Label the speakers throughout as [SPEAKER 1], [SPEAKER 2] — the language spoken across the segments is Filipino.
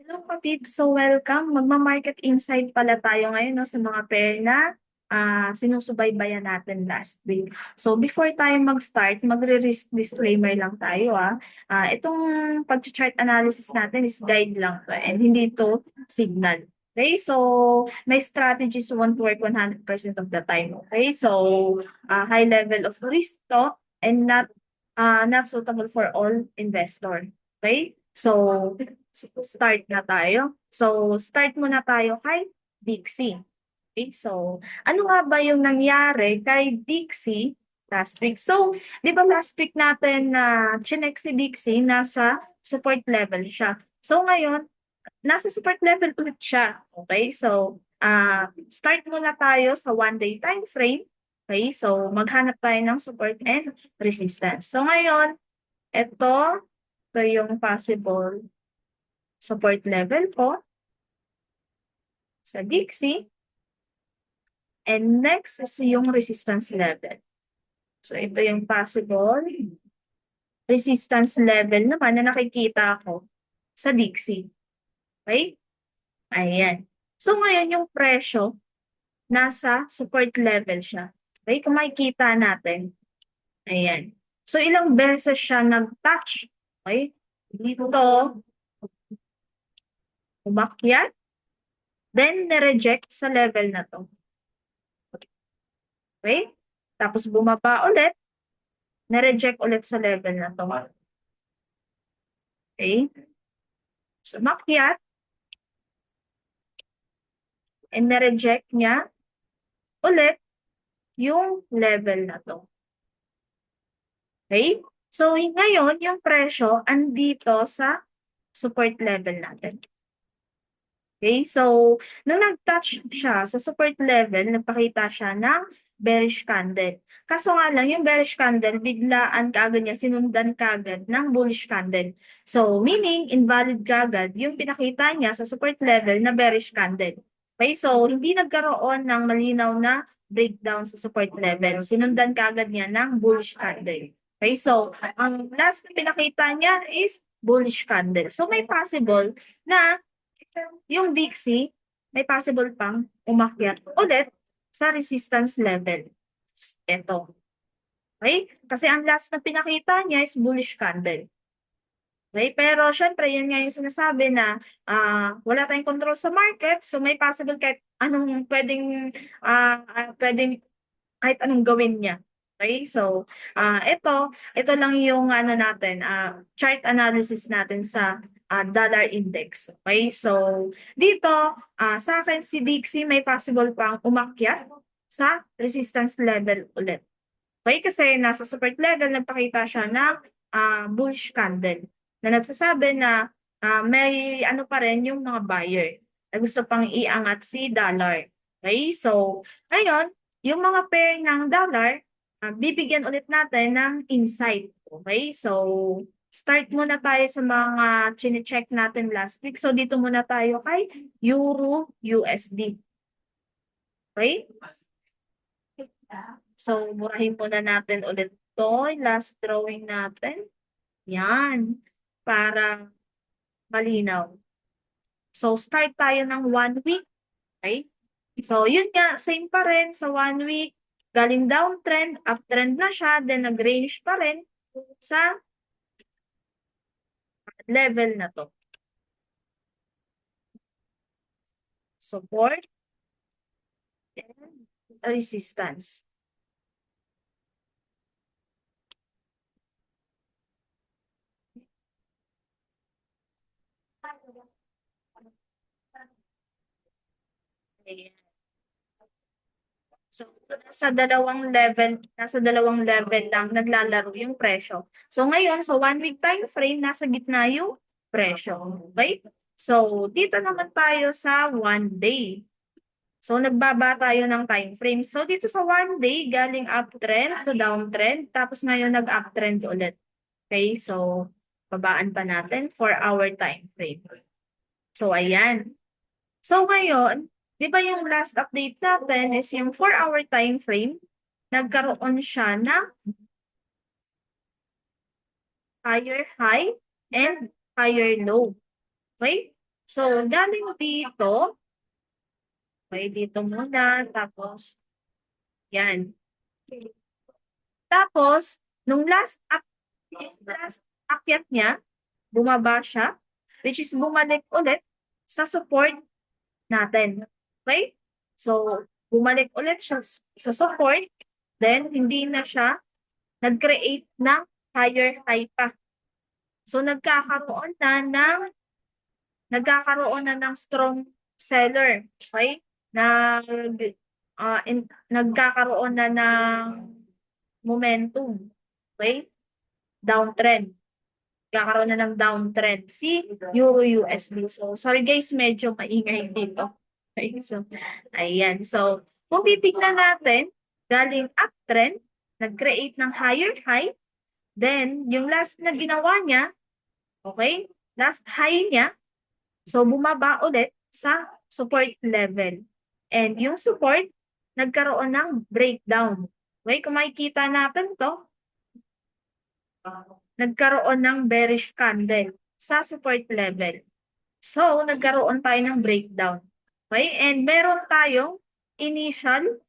[SPEAKER 1] Hello Kapib, so welcome. Magma-market insight pala tayo ngayon no, sa mga pair na sinusubaybayan natin last week. So before tayo mag-start, magre-risk disclaimer lang tayo. Itong pag-chart analysis natin is guide lang to and hindi to signal. Okay, so my strategies won't work 100% of the time. Okay, so high level of risk to and not suitable for all investor. Okay, so start na tayo. So, start muna tayo kay Dixie. Okay, so ano nga ba yung nangyari kay Dixie last week? So, di ba last week natin na chinek si Dixie, nasa support level siya. So, ngayon, nasa support level ulit siya. Okay, so start muna tayo sa 1-day time frame. Okay, so maghanap tayo ng support and resistance. So, ngayon, ito yung possible support level ko sa Dixie. And next is yung resistance level. So, ito yung possible resistance level naman na nakikita ko sa Dixie. Okay? Ayan. So, ngayon yung presyo, nasa support level siya. Okay? Kung makikita natin. Ayan. So, ilang beses siya nag-touch. Okay? Dito, umakyat. Then, na-reject sa level na to. Okay? Tapos, bumaba ulit. Na-reject ulit sa level na to. Okay? So, makyat. And na-reject niya ulit yung level na to. Okay? So, ngayon, yung presyo andito sa support level natin. Okay? So, nung nag-touch siya sa support level, nagpakita siya ng bearish candle. Kaso nga lang, yung bearish candle, biglaan kaagad niya, sinundan kaagad ng bullish candle. So, meaning, invalid kaagad yung pinakita niya sa support level na bearish candle. Okay? So, hindi nagkaroon ng malinaw na breakdown sa support level. Sinundan kaagad niya ng bullish candle. Okay? So, ang last na pinakita niya is bullish candle. So, may possible na yung Dixie, may possible pang umakyat ulit sa resistance level. Ito. Okay? Kasi ang last na pinakita niya is bullish candle. Okay? Pero syempre, yan nga yung sinasabi na wala tayong control sa market. So may possible kahit anong pwedeng kahit anong gawin niya. Okay? So, ito lang yung ano natin, chart analysis natin sa dollar index. Okay? So, dito, sa akin si Dixie may possible pang umakyat sa resistance level ulit. Okay? Kasi nasa support level, nagpakita siya ng bullish candle na nagsasabi na may ano pa rin yung mga buyer na gusto pang iangat si dollar. Okay? So, ngayon, yung mga pair ng dollar, bibigyan ulit natin ng insight. Okay? So, start muna tayo sa mga chine-check natin last week. So, dito muna tayo kay Euro USD. Okay? So, murahin muna natin ulit to. Last drawing natin. Yan. Para malinaw. So, start tayo ng 1 week. Okay? So, yun nga, same pa rin sa 1 week. Galing downtrend, uptrend na siya, then nag-range pa rin sa level na to. Support and resistance. Ayan. So, nasa dalawang level lang naglalaro yung presyo. So, ngayon, sa 1 week time frame, nasa gitna yung presyo. Okay? So, dito naman tayo sa 1 day. So, nagbaba tayo ng time frame. So, dito sa 1 day, galing uptrend to downtrend. Tapos ngayon, nag-uptrend ulit. Okay? So, babaan pa natin for our time frame. So, ayan. So, ngayon, di ba yung last update natin is yung 4-hour time frame, nagkaroon siya ng higher high and higher low. Okay? So, galing dito, okay, dito muna, tapos, yan. Tapos, nung last akyat niya, bumaba siya, which is bumalik ulit sa support natin. Okay? So, bumalik ulit siya sa support, then hindi na siya nag-create ng higher high pa. So, nagkakaroon na ng strong seller. Okay? Nagkakaroon na ng momentum. Okay? Downtrend. Nagkakaroon na ng downtrend si Euro USD. So, sorry guys, medyo maingay dito. Okay, so, ayan. So, kung titignan natin, galing uptrend, nag-create ng higher high, then, yung last na ginawa niya, okay, last high niya, so bumaba ulit sa support level. And yung support, nagkaroon ng breakdown. Okay, kung makikita natin to, nagkaroon ng bearish candle sa support level. So, nagkaroon tayo ng breakdown. Okay, and meron tayong initial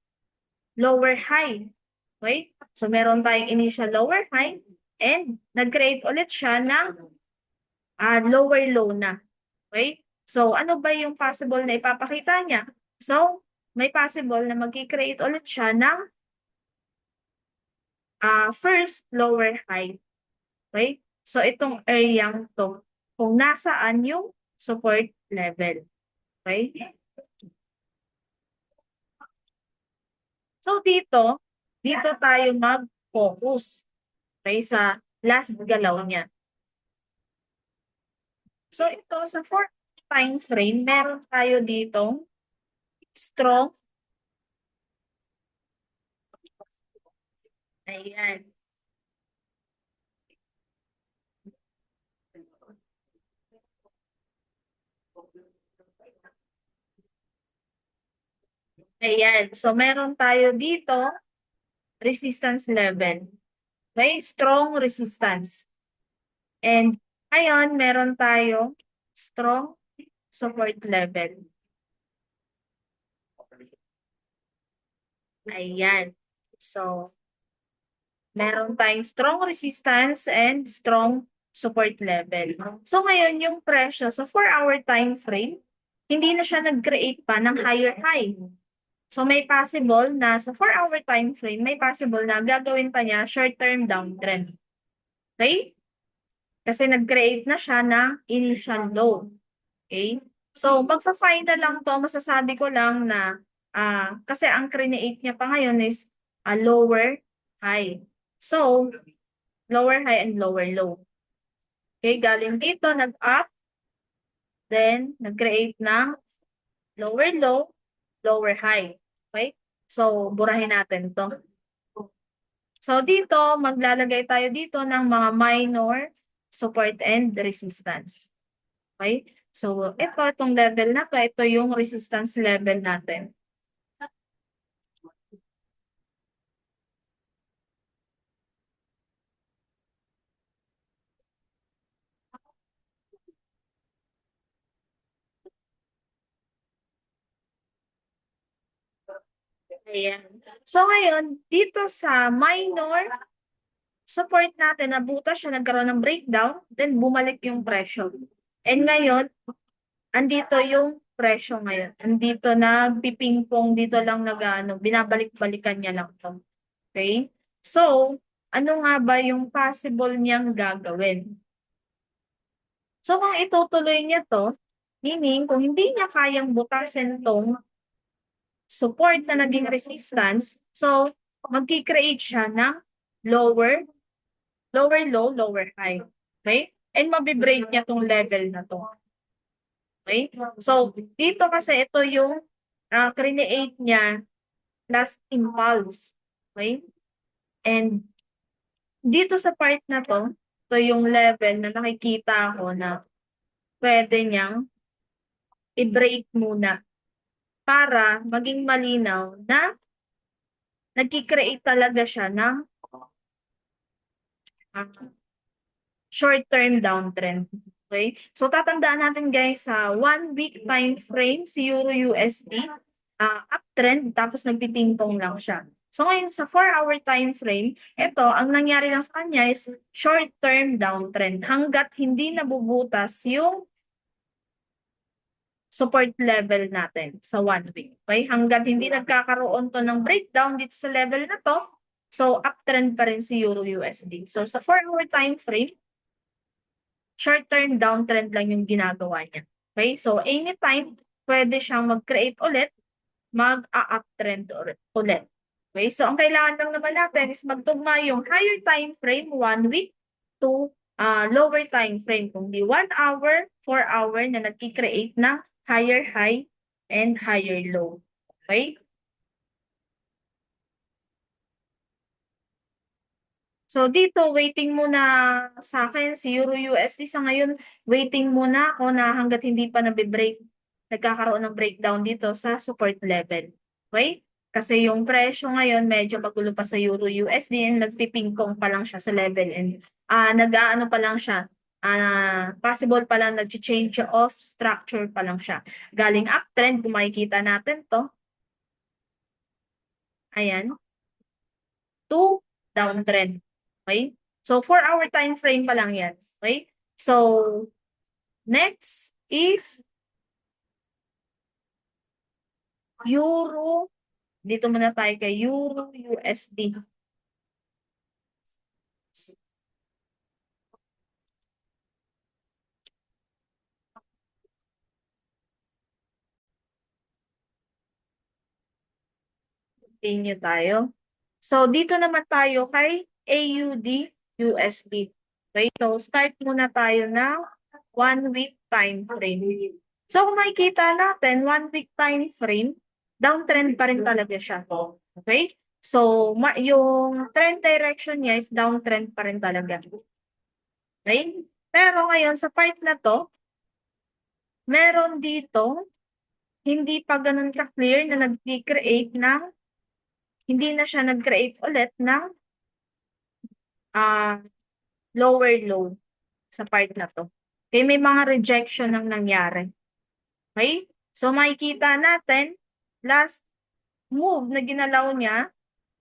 [SPEAKER 1] lower high. Okay, so meron tayong initial lower high and nag-create ulit siya ng lower low na. Okay? So, ano ba yung possible na ipapakita niya? So, may possible na mag-create ulit siya ng first lower high. Okay? So, itong area to, kung nasaan yung support level. Okay? So, dito tayo mag-focus. Okay? Sa last galaw niya. So, ito sa 4 time frame, meron tayo ditong strong. Ayan. Ayan. So, meron tayo dito resistance level. Okay? Strong resistance. And ngayon, meron tayo strong support level. Ayan. So, meron tayong strong resistance and strong support level. So, ngayon, yung presyo sa 4-hour time frame, hindi na siya nag-create pa ng higher high. So, may possible na sa 4-hour time frame, may possible na gagawin pa niya short-term downtrend. Okay? Kasi nag-create na siya ng initial low. Okay? So, magpa-final lang to, masasabi ko lang na kasi ang create niya pa ngayon is a lower high. So, lower high and lower low. Okay, galing dito, nag-up, then nag-create ng lower low, lower high. Okay? So, burahin natin to. So, dito, maglalagay tayo dito ng mga minor support and resistance. Okay? So, itong level na to, ito yung resistance level natin. Ayan. So, ngayon, dito sa minor support natin, nabutas siya, nagkaroon ng breakdown, then bumalik yung presyo. And ngayon, andito yung presyo ngayon. Andito nagpipingpong, dito lang binabalik-balikan niya lang to. Okay? So, ano nga ba yung possible niyang gagawin? So, kung itutuloy niya to, meaning, kung hindi niya kayang butasin tong support na naging resistance, so, magkikreate siya ng lower low, lower high. Okay? And mabibreak niya tong level na to. Okay? So, dito kasi ito yung create niya last impulse. Okay? And dito sa part na to, ito yung level na nakikita ko na pwede niyang i-break muna para maging malinaw na nagkikreate talaga siya ng short-term downtrend. Okay? So tatandaan natin guys sa 1 week time frame si Euro USD, uptrend tapos nagpipingpong lang siya. So ngayon sa 4-hour time frame, ito ang nangyari lang sa kanya is short-term downtrend hangga't hindi nabubutas yung support level natin sa 1 week. Okay? Hangga't hindi nagkakaroon to ng breakdown dito sa level na to, so uptrend pa rin si Euro USD. So sa 4-hour time frame, short-term downtrend lang yung ginagawa niya. Okay? So, anytime, pwede siyang mag-create ulit, mag-uptrend ulit. Okay? So, ang kailangan lang naman natin is magtugma yung higher time frame, 1 week, to lower time frame. Kung di 1 hour, 4 hour na nag-create ng higher high and higher low. Okay? So dito, waiting muna sa akin si Euro USD. Sa ngayon, waiting muna ako na hanggat hindi pa nagkakaroon ng breakdown dito sa support level. Okay? Kasi yung presyo ngayon, medyo magulo pa sa Euro USD and nagpipingkong pa lang siya sa level and nag-aano pa lang siya. Possible pa lang nag-change of structure pa lang siya. Galing uptrend, kung makikita natin to. Ayan. To downtrend. Okay? So, 4-hour time frame pa lang yan. Okay? So, next is Euro. Dito muna tayo kay Euro USD. Continue tayo. So, dito naman tayo kay AUD USD. Okay? So, start muna tayo ng 1 week time frame. So, kung makikita natin, 1 week time frame, downtrend pa rin talaga siya. Okay? So, yung trend direction niya is downtrend pa rin talaga. Okay? Pero ngayon, sa part na to, meron dito, hindi pa ganun ka-clear na nag-create ng, hindi na siya nag-create ulit ng lower low sa part na to. Okay, may mga rejection ang nangyari. Okay? So, makikita natin, last move na ginalaw niya,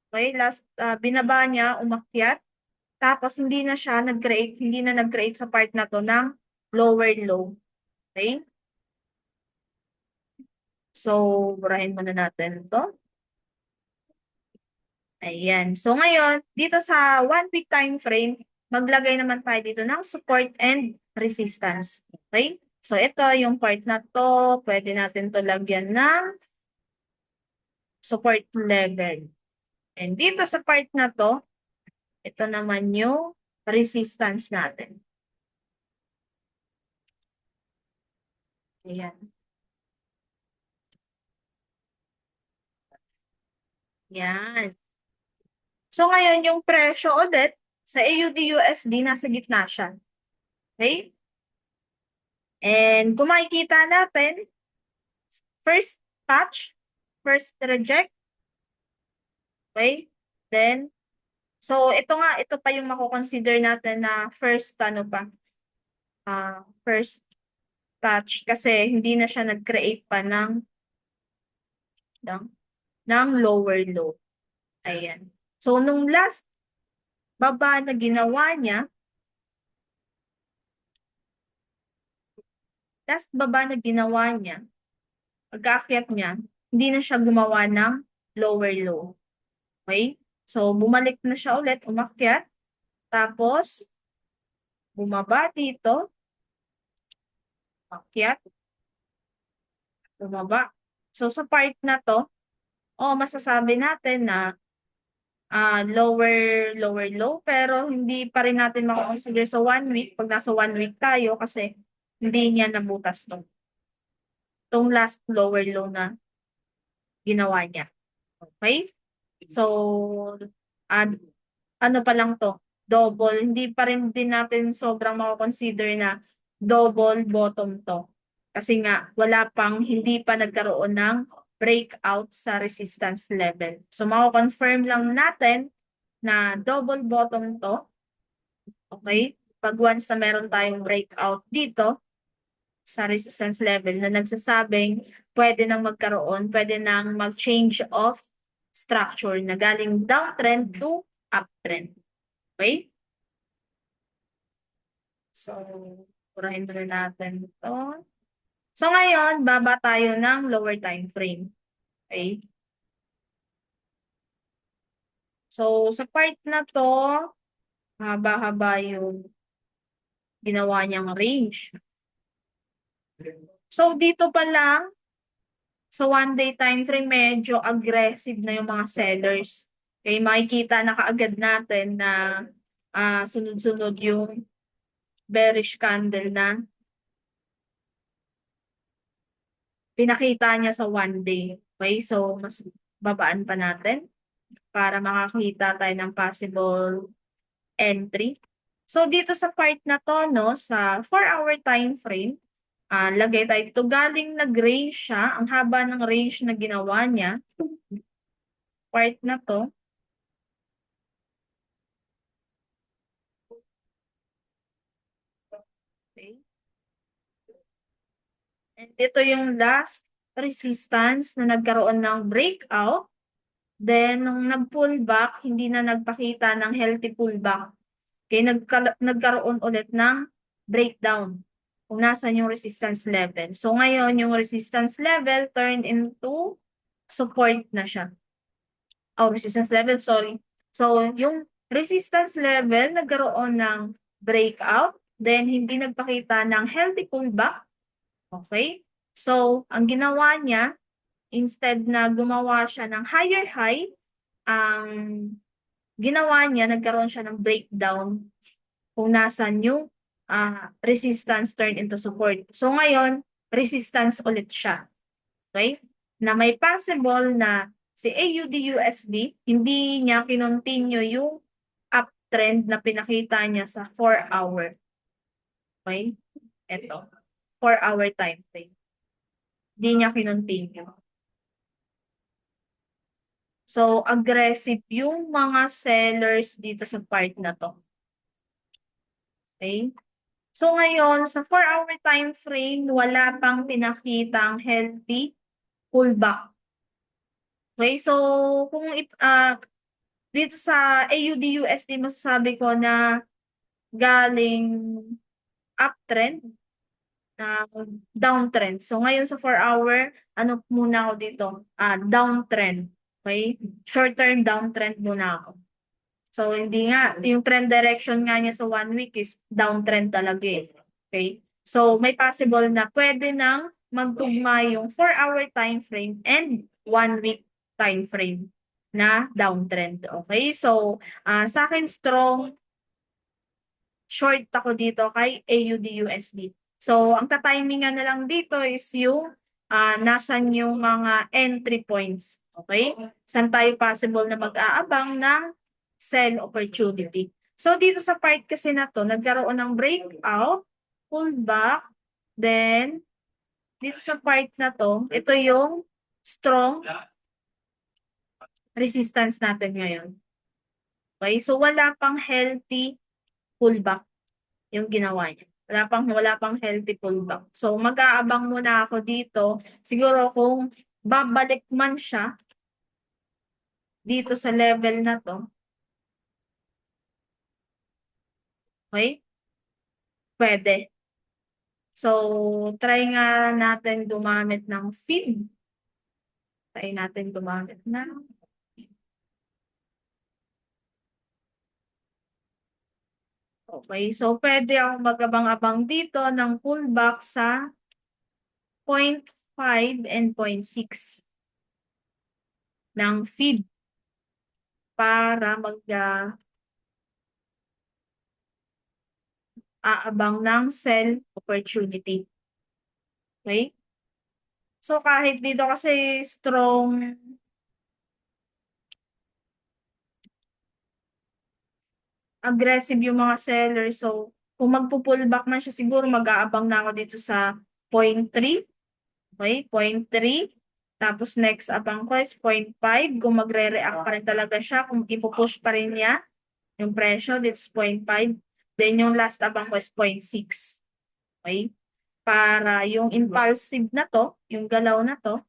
[SPEAKER 1] okay, last binaba niya, umakyat, tapos hindi na siya nag-create, hindi na nag-create sa part na to ng lower low. Okay? So, burahin muna natin to. Ayan. So, ngayon, dito sa 1 week time frame, maglagay naman tayo dito ng support and resistance. Okay? So, ito yung part na to. Pwede natin to lagyan ng support level. And dito sa part na to, ito naman yung resistance natin. Ayan. Yan. So, ngayon yung presyo ulit sa AUD-USD, nasa gitna siya. Okay? And kung makikita natin, first touch, first reject, okay? Then, so ito nga, ito pa yung mako-consider natin na first, ano pa, first touch kasi hindi na siya nag-create pa ng lower low. Ayan. So, nung last baba na ginawa niya, pag-aakyat niya, hindi na siya gumawa ng lower low. Okay? So, bumalik na siya ulit, umakyat. Tapos, bumaba dito. Umakyat. Bumaba. So, sa part na to, masasabi natin na lower low, pero hindi pa rin natin makakonsider sa 1 week pag nasa 1 week tayo kasi hindi niya nabutas to. Itong last lower low na ginawa niya. Okay? So, ano pa lang to? Double. Hindi pa rin din natin sobrang makakonsider na double bottom to. Kasi nga, hindi pa nagkaroon ng breakout sa resistance level. So, mako-confirm lang natin na double bottom to. Okay? Pag once na meron tayong breakout dito sa resistance level na nagsasabing pwede nang magkaroon, pwede nang mag-change of structure na galing downtrend to uptrend. Okay? So, purahin muna natin ito. So, ngayon, baba tayo ng lower time frame. Okay? So, sa part na to, haba-haba yung ginawa niyang range. So, dito pa lang, sa one-day time frame, medyo aggressive na yung mga sellers. Okay, makikita na kaagad natin na sunod-sunod yung bearish candle na pinakita niya sa one day. Okay, so mas babaan pa natin para makakita tayo ng possible entry. So, dito sa part na to, no, sa 4-hour time frame, lagay tayo dito. Galing nag-range siya. Ang haba ng range na ginawa niya. Part na to. Okay. And ito yung last resistance na nagkaroon ng breakout. Then, nung nag-pull back, hindi na nagpakita ng healthy pullback. Okay, nagkaroon ulit ng breakdown kung nasan yung resistance level. So, ngayon, yung resistance level turned into support na siya. Oh, resistance level, sorry. So, yung resistance level nagkaroon ng breakout, then hindi nagpakita ng healthy pullback. Okay? So, ang ginawa niya, instead na gumawa siya ng higher high, ang ginawa niya, nagkaroon siya ng breakdown kung nasan yung resistance turned into support. So, ngayon, resistance ulit siya. Okay? Na may possible na si AUD-USD, hindi niya kinontinue yung uptrend na pinakita niya sa 4-hour. Okay? Ito. 4-hour time frame. Hindi niya kinontinue. So, aggressive yung mga sellers dito sa part na to. Okay? So, ngayon, sa 4-hour time frame, wala pang pinakitang healthy pullback. Okay? So, kung dito sa AUD-USD, masasabi ko na galing uptrend na downtrend. So, ngayon sa 4-hour, ano muna ako dito? Downtrend. Okay? Short-term downtrend muna ako. So, hindi nga, yung trend direction nga niya sa 1 week is downtrend talaga eh. Okay? So, may possible na pwede nang magtugma yung 4-hour time frame and 1 week time frame na downtrend. Okay? So, sa akin, strong short ako dito kay AUD-USD. So, ang tatimingan na lang dito is yung nasan yung mga entry points. Okay? Saan tayo possible na mag-aabang ng sell opportunity. So, dito sa part kasi na to, nagkaroon ng breakout, pullback, then, dito sa part na to, ito yung strong resistance natin ngayon. Okay? So, wala pang healthy pullback yung ginawa niya. Wala pang healthy pullback. So, mag-aabang muna ako dito. Siguro kung babalik man siya dito sa level na to. Okay? Pwede. So, try nga natin gumamit ng feed. Try natin gumamit ng okay. So, pwede ako mag-abang-abang dito ng pullback sa 0.5 and 0.6 ng feed para aabang ng sell opportunity. Okay? So, kahit dito kasi strong aggressive yung mga sellers. So, kung magpo-pullback man siya, siguro mag-aabang na ako dito sa 0.3. Okay? 0.3. Tapos, next abang ko is 0.5. Kung magre-react pa rin talaga siya, kung ipupush pa rin niya yung presyo, dito is 0.5. Then yung last abang ko is 0.6. Okay? Para yung impulsive na to, yung galaw na to,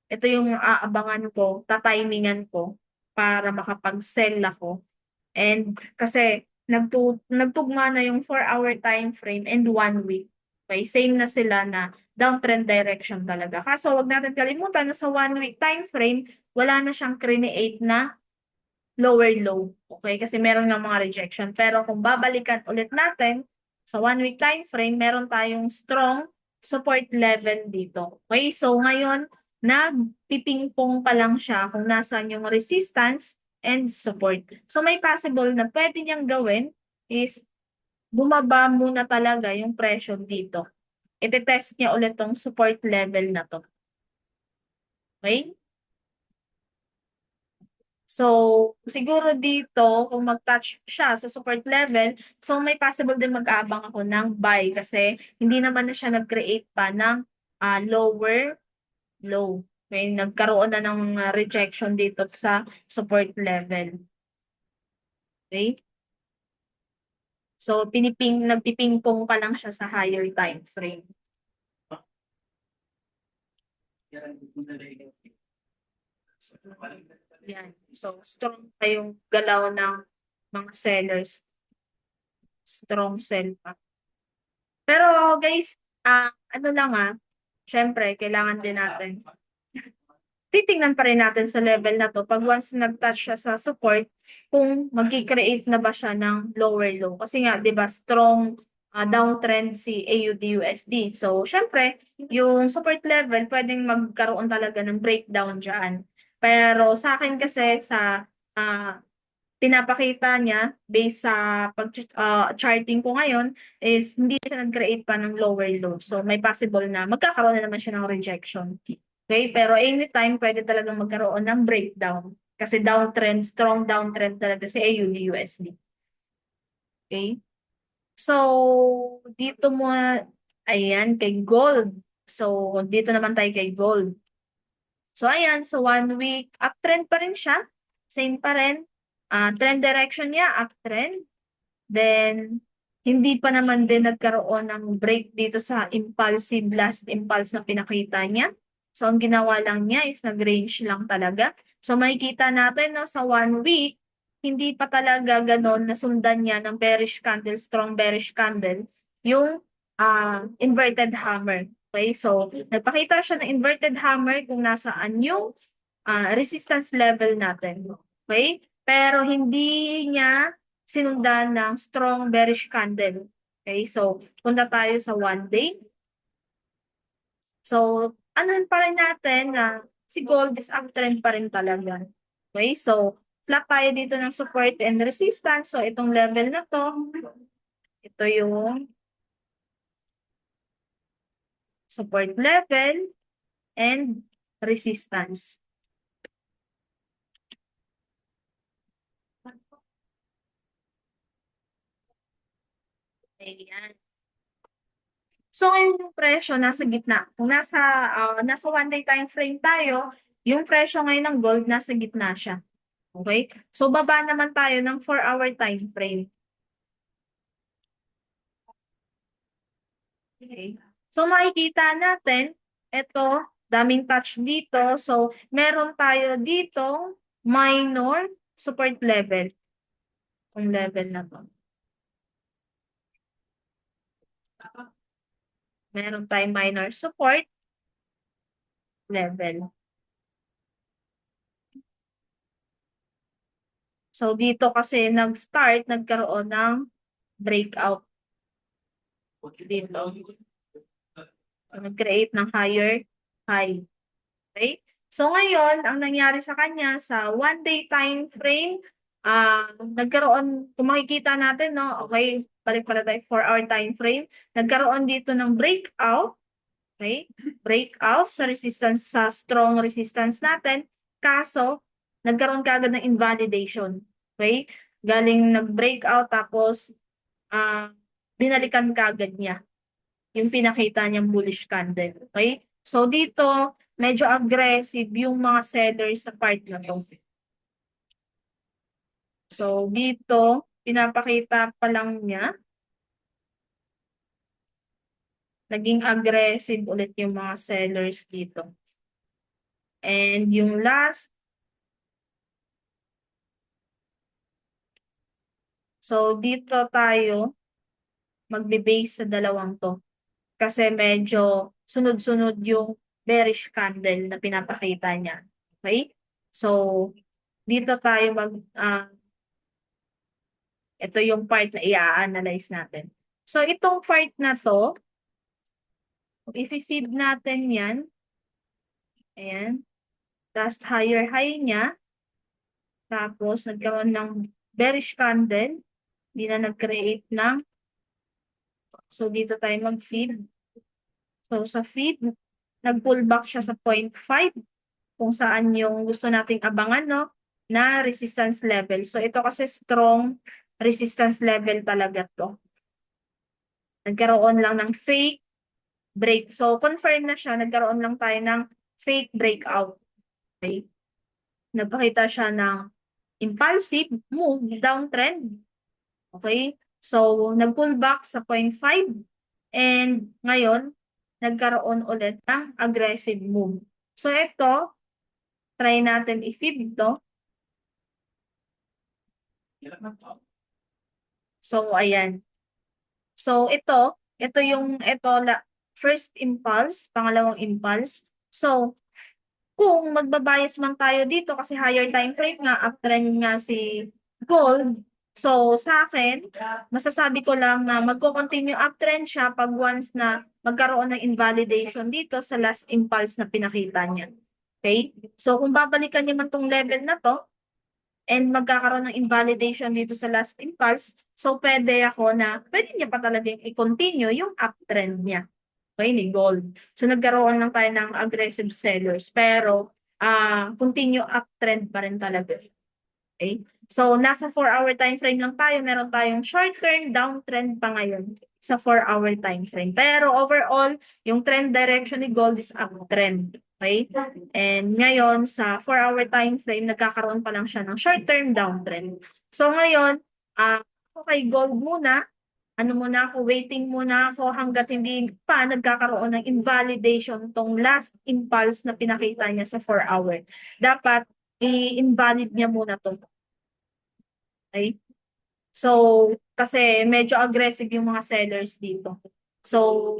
[SPEAKER 1] ito yung aabangan ko, tatimingan ko para makapag-sell ako. And kasi nagtugma na yung 4-hour time frame and 1 week. Okay, same na sila na downtrend direction talaga. Kaso wag natin kalimutan na sa 1 week time frame, wala na siyang create na lower low. Okay, kasi meron ng mga rejection. Pero kung babalikan ulit natin sa 1 week time frame, meron tayong strong support level dito. Okay, so ngayon, nagpipingpong pa lang siya kung nasaan yung resistance and support. So may possible na pwede niyang gawin is bumaba muna talaga yung presyo dito. Ite-test niya ulit tong support level na to. Okay? So, siguro dito, kung mag-touch siya sa support level, so may possible din mag-aabang ako ng buy kasi hindi naman na siya nag-create pa ng lower low. Okay? Nagkaroon na ng rejection dito sa support level. Okay? So, nagpipingpong pa lang siya sa higher time frame. Yan. So, strong pa yung galaw ng mga sellers. Strong sell pa. Pero guys, ano lang syempre, kailangan din natin. Titingnan pa rin natin sa level na to pag once nag-touch siya sa support, kung mag-create na ba siya ng lower low. Kasi nga, di ba, strong downtrend si AUD-USD. So, syempre, yung support level, pwedeng magkaroon talaga ng breakdown dyan. Pero sa akin kasi, sa pinapakita niya based sa charting ko ngayon is hindi siya nag-create pa ng lower low. So may possible na magkakaroon na naman siya ng rejection. Okay? Pero anytime pwede talagang magkaroon ng breakdown. Kasi downtrend, strong downtrend talaga si AUD-USD. Okay? So dito mo, ayan, kay gold. So dito naman tayo kay gold. So ayan, so 1 week uptrend pa rin siya. Same pa rin. Trend direction niya, uptrend. Then, hindi pa naman din nagkaroon ng break dito sa impulsive last impulse na pinakita niya. So, ang ginawa lang niya is nag-range lang talaga. So, makikita natin no, sa 1 week, hindi pa talaga ganon nasundan niya ng bearish candle, strong bearish candle, yung inverted hammer. Okay, so nagpakita siya ng inverted hammer kung nasaan yung resistance level natin. Okay? Pero hindi niya sinundan ng strong bearish candle. Okay? So, punta tayo sa 1 day. So, ano pa rin natin na si gold is uptrend pa rin talaga. Okay? So, flat tayo dito ng support and resistance. So, itong level na to, ito yung support level and resistance. Ayan. So, ngayon yung presyo nasa gitna. Kung nasa 1 day time frame tayo, yung presyo ngayon ng gold nasa gitna siya. Okay? So, baba naman tayo ng 4-hour time frame. Okay? So, makikita natin, ito, daming touch dito. So, meron tayo dito minor support level. Yung level na to. Meron tayong minor support level. So, dito kasi nagkaroon ng breakout dito. Nag-create ng higher high. Okay? So, ngayon, ang nangyari sa kanya sa 1 day time frame, nagkaroon, kung makikita natin, no, okay, balik pala tayo 4-hour time frame, nagkaroon dito ng breakout, okay, breakout sa resistance, sa strong resistance natin, kaso, nagkaroon kaagad ng invalidation, okay, galing nag-breakout, tapos, binalikan kaagad niya yung pinakita niyang bullish candle. Okay? So, dito, medyo aggressive yung mga sellers sa part na to. So, dito, pinapakita pa lang niya. Naging aggressive ulit yung mga sellers dito. And yung last, so dito tayo magbe-base sa dalawang to. Kasi medyo sunod-sunod yung bearish candle na pinapakita niya. Okay? So, dito tayo ito yung part na i-analyze natin. So, itong part na to, if i-feed natin yan, ayan, last higher high niya, tapos nagkaroon ng bearish candle, hindi na nag-create ng, so dito tayo mag-feed. So, sa feed, nag-pull back siya sa 0.5 kung saan yung gusto nating abangan, no, na resistance level. So, ito kasi strong resistance level talaga to. Nagkaroon lang ng fake break. So, confirm na siya, nagkaroon lang tayo ng fake breakout. Okay? Nagpakita siya ng impulsive move, downtrend. Okay? So, nag-pull back sa 0.5 and ngayon, nagkaroon ulit ng aggressive move. So, ito, try natin i-feed to. So, ayan. So, first impulse, pangalawang impulse. So, kung magbabias man tayo dito kasi higher time frame nga, uptrend nga si gold. So, sa akin, masasabi ko lang na magko-continue uptrend siya pag once na magkaroon ng invalidation dito sa last impulse na pinakita niya. Okay? So, kung babalikan niya man tong level na to, and magkakaroon ng invalidation dito sa last impulse, so pwede niya pa talaga i-continue yung uptrend niya. Okay, ni gold. So nagkaroon lang tayo ng aggressive sellers, pero continue uptrend pa rin talaga. Okay? So nasa 4-hour time frame lang tayo, meron tayong short-term downtrend pa ngayon sa 4-hour time frame. Pero overall, yung trend direction ni gold is uptrend. Okay? And ngayon, sa 4-hour time frame, nagkakaroon pa lang siya ng short-term downtrend. So ngayon, okay, gold muna. Ano muna ako, waiting muna ako hanggat hindi pa nagkakaroon ng invalidation tong last impulse na pinakita niya sa 4-hour. Dapat i-invalid niya muna to. Okay? So, kasi medyo aggressive yung mga sellers dito. So,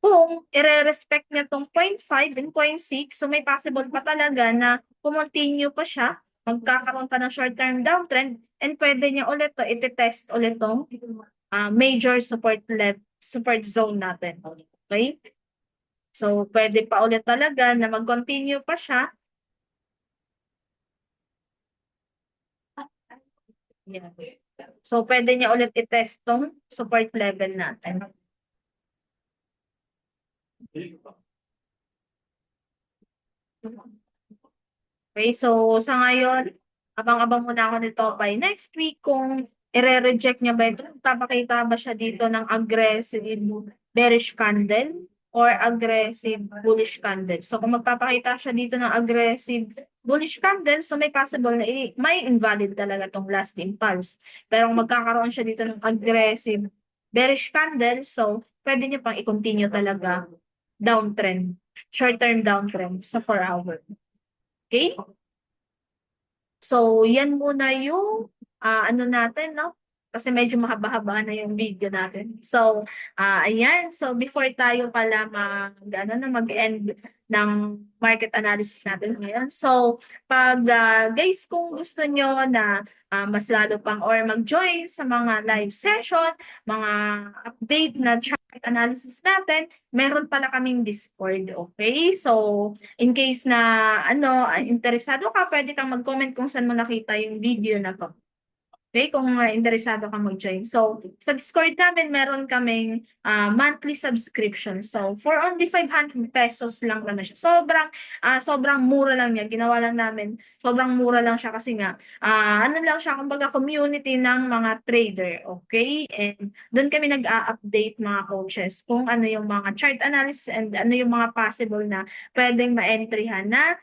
[SPEAKER 1] kung i-respect niya tong 0.5 and 0.6, so may possible pa talaga na kumontinue pa siya, magkakaroon pa ng short-term downtrend, and pwede niya ulit to, iti-test ulit tong major support zone natin. Okay? So, pwede pa ulit talaga na mag-continue pa siya. Yeah. So, pwede niya ulit i-test tong support level natin. Okay, so sa ngayon, abang-abang muna ako nito by next week kung i-reject niya ba ito. Papakita ba siya dito ng aggressive bearish candle or aggressive bullish candle. So kung magpapakita siya dito ng aggressive bullish candle, so may possible na may invalid talaga tong last impulse. Pero kung magkakaroon siya dito ng aggressive bearish candle, so pwede niya pang i-continue talaga downtrend, short-term downtrend sa 4-hour. Okay? So, yan muna yung ano natin, no? Kasi medyo mahaba-haba na yung video natin. So, ayan. So, before tayo pala mag-end ng market analysis natin ngayon. So, guys, kung gusto nyo na mas lalo pang or mag-join sa mga live session, mga update na chart analysis natin, meron pala kaming Discord, okay? So, in case na interesado ka, pwede kang mag-comment kung saan mo nakita yung video na to. Okay, kung interesado ka mag-join. So, sa Discord namin, meron kaming monthly subscription. So, for only 500 pesos lang naman siya. Sobrang mura lang niya. Ginawa lang namin, sobrang mura lang siya kasi nga, ano lang siya, kumbaga community ng mga trader. Okay? And doon kami nag-a-update mga coaches kung ano yung mga chart analysis and ano yung mga possible na pwedeng ma-entryhan na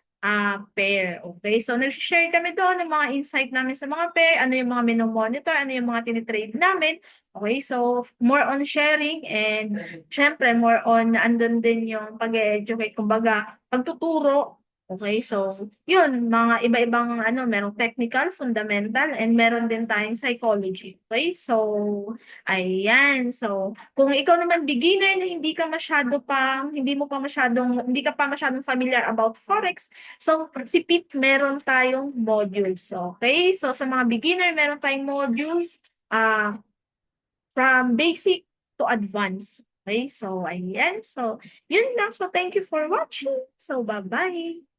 [SPEAKER 1] pair. Okay? So, nag-share kami doon ng mga insight namin sa mga pair, ano yung mga mino-monitor, ano yung mga tinitrade namin. Okay? So, more on sharing and syempre more on andun din yung pag-educate, kumbaga, pagtuturo. Okay? So, yun, mga iba-ibang ano, merong technical, fundamental, and meron din tayong psychology. Okay? So, ayan. So, kung ikaw naman beginner na hindi ka pa masyadong familiar about forex, so si PIP meron tayong modules. Okay? So sa mga beginner meron tayong modules from basic to advanced. Okay? So ayan. So yun lang. So thank you for watching. So bye-bye.